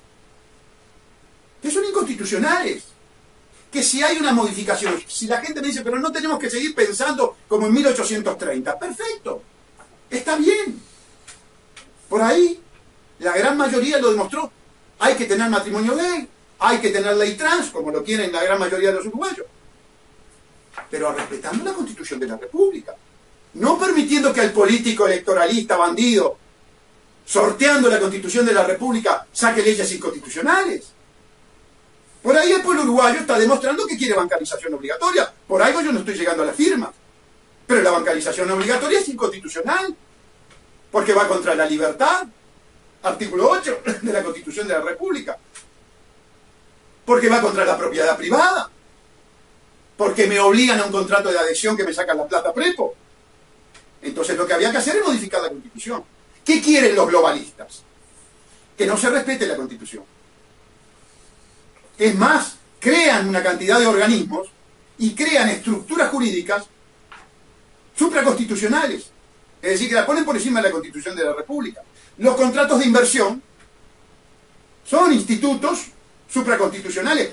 Que son inconstitucionales. Que si hay una modificación, si la gente me dice, pero no tenemos que seguir pensando como en 1830, perfecto, está bien. Por ahí, la gran mayoría lo demostró. Hay que tener matrimonio gay, hay que tener ley trans, como lo quieren la gran mayoría de los uruguayos, pero respetando la Constitución de la República. No permitiendo que el político electoralista bandido, sorteando la Constitución de la República, saque leyes inconstitucionales. Por ahí el pueblo uruguayo está demostrando que quiere bancarización obligatoria. Por algo yo no estoy llegando a la firma. Pero la bancarización obligatoria es inconstitucional, porque va contra la libertad, artículo 8 de la Constitución de la República. Porque va contra la propiedad privada. Porque me obligan a un contrato de adhesión que me sacan la plata prepo. Entonces lo que había que hacer es modificar la Constitución. ¿Qué quieren los globalistas? Que no se respete la Constitución. Es más, crean una cantidad de organismos y crean estructuras jurídicas supraconstitucionales. Es decir, que la ponen por encima de la Constitución de la República. Los contratos de inversión son institutos supraconstitucionales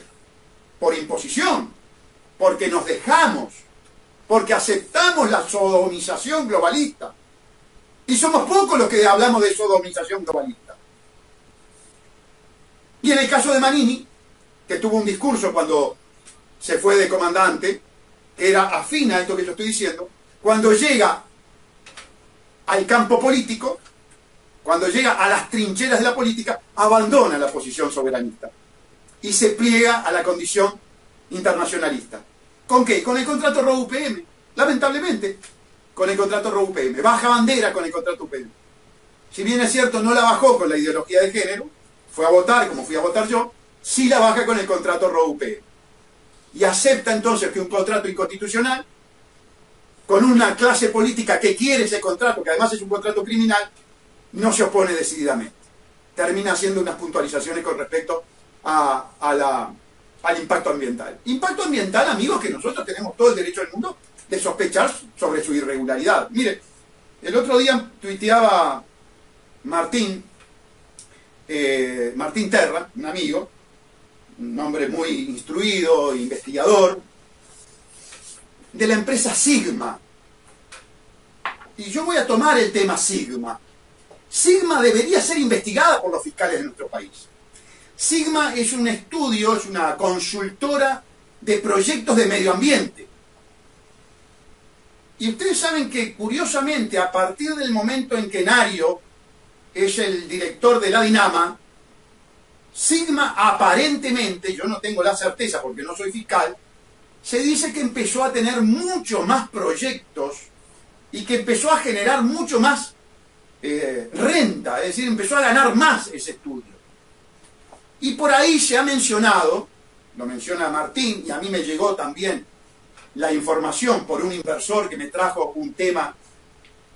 por imposición, porque nos dejamos, porque aceptamos la sodomización globalista. Y somos pocos los que hablamos de sodomización globalista. Y en el caso de Manini, que tuvo un discurso cuando se fue de comandante, que era afín a esto que yo estoy diciendo, cuando llega al campo político, cuando llega a las trincheras de la política, abandona la posición soberanista y se pliega a la condición internacionalista. ¿Con qué? Con el contrato ROU-UPM, lamentablemente, con el contrato ROU-UPM. Baja bandera con el contrato UPM. Si bien es cierto, no la bajó con la ideología de género, fue a votar como fui a votar yo, sí la baja con el contrato ROU-UPM. Y acepta entonces que un contrato inconstitucional, con una clase política que quiere ese contrato, que además es un contrato criminal, no se opone decididamente. Termina haciendo unas puntualizaciones con respecto al impacto ambiental. Impacto ambiental, amigos, que nosotros tenemos todo el derecho del mundo de sospechar sobre su irregularidad. Mire, el otro día tuiteaba Martín Terra, un amigo, un hombre muy instruido, investigador, de la empresa Sigma. Y yo voy a tomar el tema Sigma. Sigma debería ser investigada por los fiscales de nuestro país. Sigma es un estudio, es una consultora de proyectos de medio ambiente. Y ustedes saben que, curiosamente, a partir del momento en que Nario es el director de la Dinama, Sigma aparentemente, yo no tengo la certeza porque no soy fiscal, se dice que empezó a tener mucho más proyectos y que empezó a generar mucho más renta, es decir, empezó a ganar más ese estudio. Y por ahí se ha mencionado, lo menciona Martín, y a mí me llegó también la información por un inversor que me trajo un tema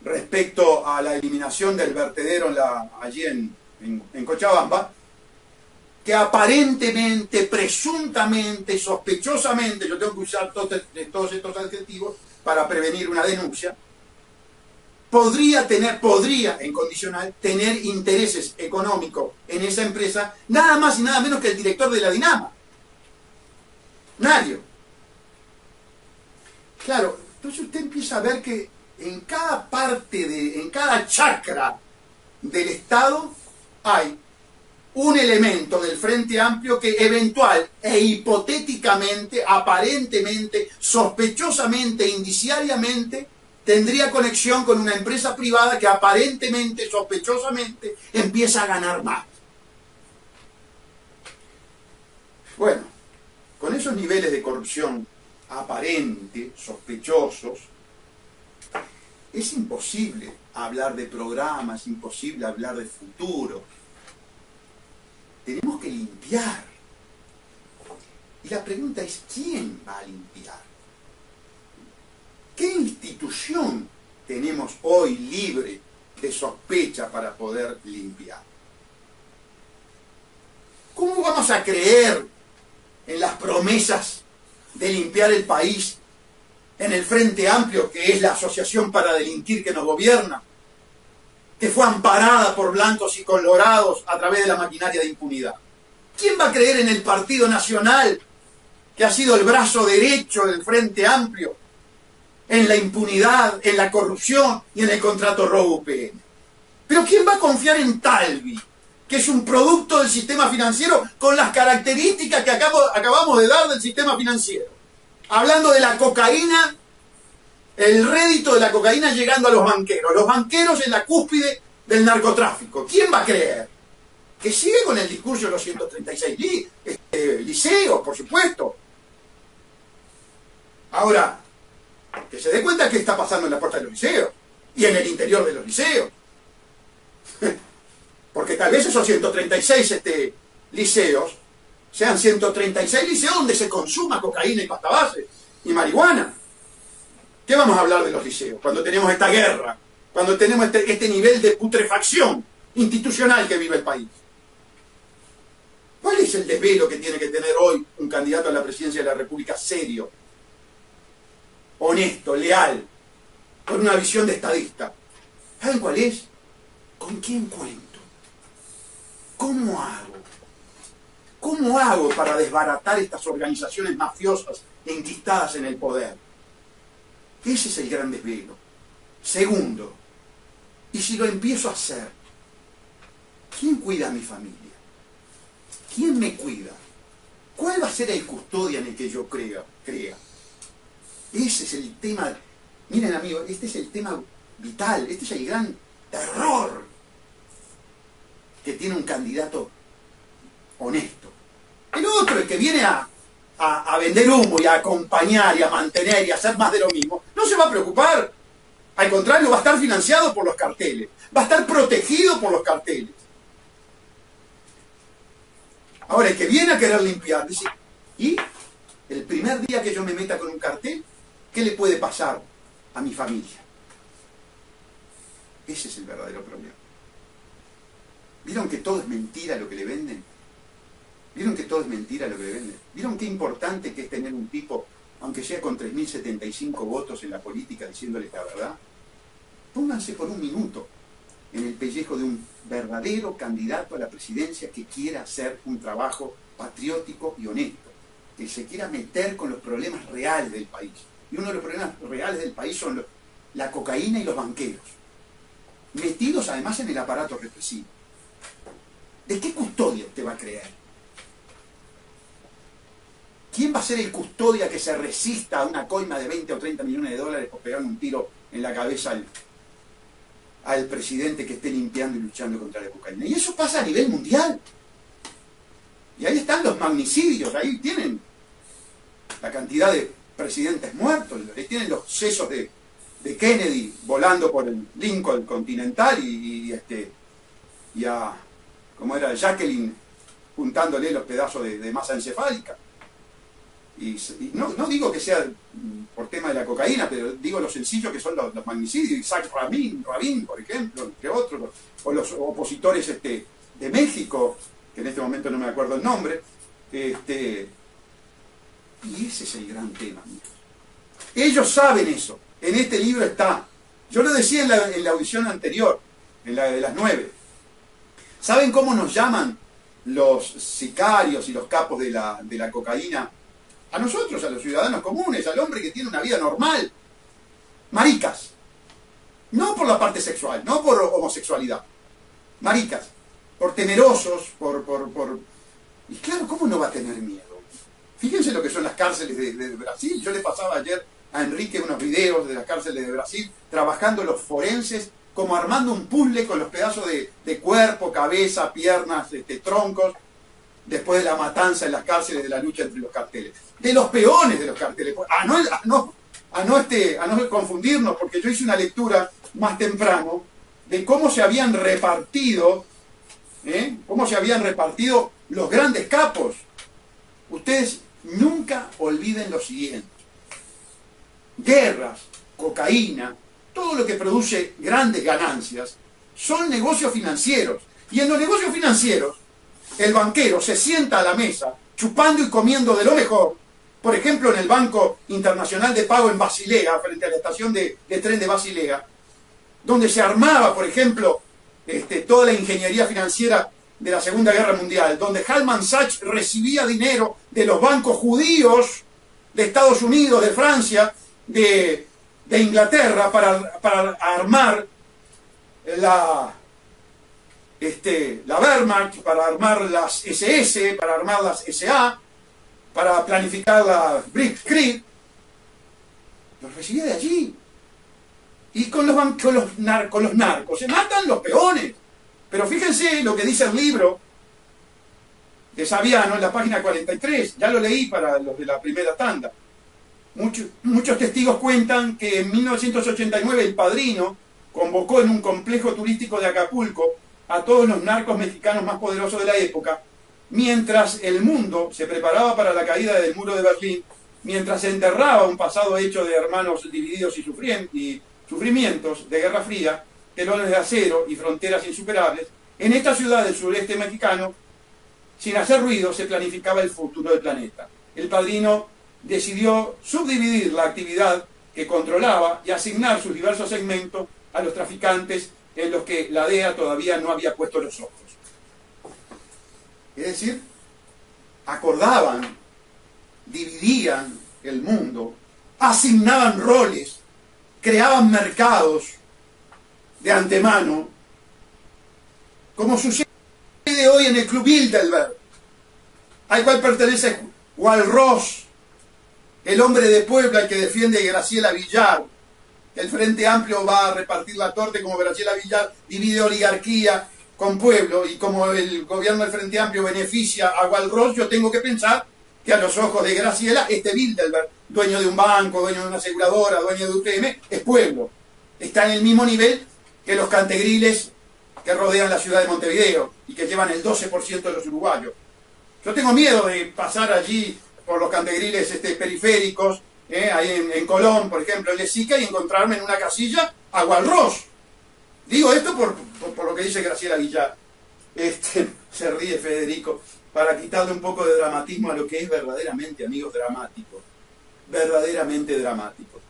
respecto a la eliminación del vertedero allí en Cochabamba, que aparentemente, presuntamente, sospechosamente, yo tengo que usar todos estos adjetivos para prevenir una denuncia, podría en condicional tener intereses económicos en esa empresa, nada más y nada menos que el director de la Dinama, Nario. Claro, entonces usted empieza a ver que en cada parte, en cada chacra del Estado hay un elemento del Frente Amplio que eventual e hipotéticamente, aparentemente, sospechosamente, indiciariamente, tendría conexión con una empresa privada que aparentemente, sospechosamente, empieza a ganar más. Bueno, con esos niveles de corrupción aparente, sospechosos, es imposible hablar de programas, es imposible hablar de futuro. Tenemos que limpiar. Y la pregunta es, ¿quién va a limpiar? ¿Qué institución tenemos hoy libre de sospecha para poder limpiar? ¿Cómo vamos a creer en las promesas de limpiar el país en el Frente Amplio, que es la asociación para delinquir que nos gobierna, que fue amparada por blancos y colorados a través de la maquinaria de impunidad? ¿Quién va a creer en el Partido Nacional, que ha sido el brazo derecho del Frente Amplio, en la impunidad, en la corrupción y en el contrato ROU-UPM? ¿Pero quién va a confiar en Talvi, que es un producto del sistema financiero con las características que acabamos de dar del sistema financiero? Hablando de la cocaína, el rédito de la cocaína llegando a los banqueros en la cúspide del narcotráfico. ¿Quién va a creer? Que sigue con el discurso de los 136 liceos, por supuesto. Ahora, que se dé cuenta qué está pasando en la puerta de los liceos y en el interior de los liceos. Porque tal vez esos 136 liceos sean 136 liceos donde se consuma cocaína y pasta base y marihuana. ¿Qué vamos a hablar de los liceos cuando tenemos esta guerra, cuando tenemos este nivel de putrefacción institucional que vive el país? ¿Cuál es el desvelo que tiene que tener hoy un candidato a la presidencia de la República serio, honesto, leal, con una visión de estadista? ¿Saben cuál es? ¿Con quién cuento? ¿Cómo hago? ¿Cómo hago para desbaratar estas organizaciones mafiosas enquistadas en el poder? Ese es el gran desvelo. Segundo, y si lo empiezo a hacer, ¿quién cuida a mi familia? ¿Quién me cuida? ¿Cuál va a ser el custodia en el que yo crea? Ese es el tema. Miren, amigos, este es el tema vital, este es el gran terror que tiene un candidato honesto. El otro, el que viene a vender humo y a acompañar y a mantener y a hacer más de lo mismo, no se va a preocupar. Al contrario, va a estar financiado por los carteles, va a estar protegido por los carteles. Ahora, el que viene a querer limpiar, dice, ¿y el primer día que yo me meta con un cartel, qué le puede pasar a mi familia? Ese es el verdadero problema. ¿Vieron que todo es mentira lo que le venden? ¿Vieron que todo es mentira lo que le venden? ¿Vieron qué importante que es tener un tipo, aunque sea con 3.075 votos en la política, diciéndoles la verdad? Pónganse por un minuto en el pellejo de un verdadero candidato a la presidencia que quiera hacer un trabajo patriótico y honesto, que se quiera meter con los problemas reales del país. Y uno de los problemas reales del país son la cocaína y los banqueros, metidos además en el aparato represivo. ¿De qué custodia usted va a creer? ¿Quién va a ser el custodia que se resista a una coima de 20 o 30 millones de dólares por pegarle un tiro en la cabeza al presidente que esté limpiando y luchando contra la cocaína? Y eso pasa a nivel mundial. Y ahí están los magnicidios, ahí tienen la cantidad de presidentes muertos, ahí tienen los sesos de Kennedy volando por el Lincoln Continental y a, ¿cómo era? Jacqueline juntándole los pedazos de masa encefálica. Y no digo que sea por tema de la cocaína, pero digo lo sencillo que son los magnicidios. Isaac Rabin, por ejemplo, entre otros, o los opositores de México, que en este momento no me acuerdo el nombre. Y ese es el gran tema. Ellos saben eso. En este libro está. Yo lo decía en la audición anterior, en la de las 9. ¿Saben cómo nos llaman los sicarios y los capos de la cocaína? A nosotros, a los ciudadanos comunes, al hombre que tiene una vida normal. Maricas. No por la parte sexual, no por homosexualidad. Maricas. Por temerosos, Y claro, ¿cómo no va a tener miedo? Fíjense lo que son las cárceles de Brasil. Yo le pasaba ayer a Enrique unos videos de las cárceles de Brasil, trabajando los forenses, como armando un puzzle con los pedazos de cuerpo, cabeza, piernas, troncos, después de la matanza en las cárceles, de la lucha entre los carteles. De los peones de los carteles. A no confundirnos, porque yo hice una lectura más temprano de cómo se habían repartido, los grandes capos. Ustedes nunca olviden lo siguiente: guerras, cocaína, todo lo que produce grandes ganancias son negocios financieros. Y en los negocios financieros, el banquero se sienta a la mesa chupando y comiendo de lo mejor. Por ejemplo, en el Banco Internacional de Pago en Basilea, frente a la estación de tren de Basilea, donde se armaba, por ejemplo, toda la ingeniería financiera de la Segunda Guerra Mundial, donde Goldman Sachs recibía dinero de los bancos judíos de Estados Unidos, de Francia, de Inglaterra, para armar la Wehrmacht, para armar las SS, para armar las SA, para planificar la Blitzkrieg. Los recibía de allí. Y con los narcos se matan los peones. Pero fíjense lo que dice el libro de Saviano en la página 43. Ya lo leí para los de la primera tanda. Muchos testigos cuentan que en 1989 el Padrino convocó en un complejo turístico de Acapulco a todos los narcos mexicanos más poderosos de la época, mientras el mundo se preparaba para la caída del muro de Berlín, mientras se enterraba un pasado hecho de hermanos divididos y sufrimientos de Guerra Fría, telones de acero y fronteras insuperables. En esta ciudad del sureste mexicano, sin hacer ruido, se planificaba el futuro del planeta. El Padrino decidió subdividir la actividad que controlaba y asignar sus diversos segmentos a los traficantes en los que la DEA todavía no había puesto los ojos. Es decir, acordaban, dividían el mundo, asignaban roles, creaban mercados de antemano, como sucede hoy en el Club Bilderberg, al cual pertenece Walros, el hombre de Puebla, el que defiende a Graciela Villar. El Frente Amplio va a repartir la torta como Graciela Villar divide oligarquía con pueblo, y como el gobierno del Frente Amplio beneficia a Walrós, yo tengo que pensar que a los ojos de Graciela, este Bilderberg, dueño de un banco, dueño de una aseguradora, dueño de UTM, es pueblo. Está en el mismo nivel que los cantegriles que rodean la ciudad de Montevideo y que llevan el 12% de los uruguayos. Yo tengo miedo de pasar allí por los cantegriles periféricos, ahí en Colón, por ejemplo, en Lesica, y encontrarme en una casilla a Walrós. Digo esto por lo que dice Graciela Villar. Se ríe Federico, para quitarle un poco de dramatismo a lo que es verdaderamente, amigos, dramático. Verdaderamente dramático.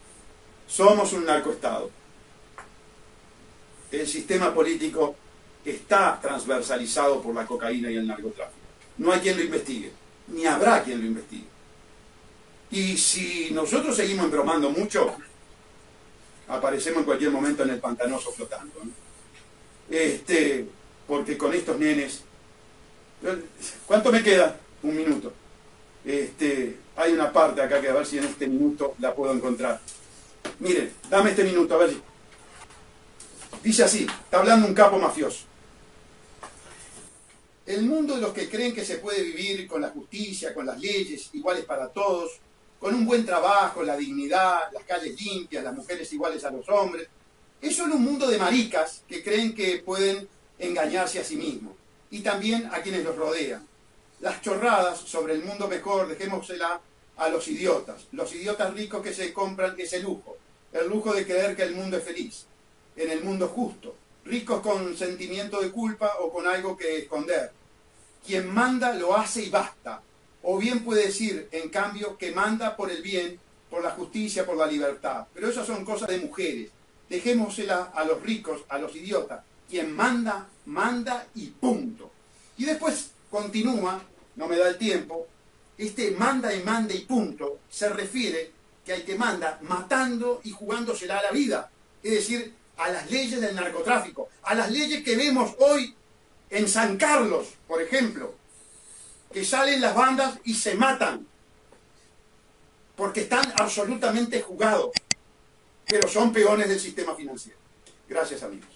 Somos un narcoestado. El sistema político está transversalizado por la cocaína y el narcotráfico. No hay quien lo investigue, ni habrá quien lo investigue. Y si nosotros seguimos embromando mucho, aparecemos en cualquier momento en el pantanoso flotando, ¿no? Porque con estos nenes... ¿Cuánto me queda? Un minuto. Hay una parte acá que a ver si en este minuto la puedo encontrar. Miren, dame este minuto, a ver si... Dice así, está hablando un capo mafioso. El mundo de los que creen que se puede vivir con la justicia, con las leyes iguales para todos, con un buen trabajo, la dignidad, las calles limpias, las mujeres iguales a los hombres, es solo un mundo de maricas que creen que pueden engañarse a sí mismos y también a quienes los rodean. Las chorradas sobre el mundo mejor dejémosela a los idiotas ricos que se compran ese lujo, el lujo de creer que el mundo es feliz, en el mundo justo, ricos con sentimiento de culpa o con algo que esconder. Quien manda lo hace y basta. O bien puede decir, en cambio, que manda por el bien, por la justicia, por la libertad. Pero esas son cosas de mujeres. Dejémosela a los ricos, a los idiotas. Quien manda, manda y punto. Y después continúa, no me da el tiempo, manda y punto se refiere que al que manda matando y jugándosela a la vida. Es decir, a las leyes del narcotráfico, a las leyes que vemos hoy en San Carlos, por ejemplo, que salen las bandas y se matan, porque están absolutamente jugados, pero son peones del sistema financiero. Gracias, amigos.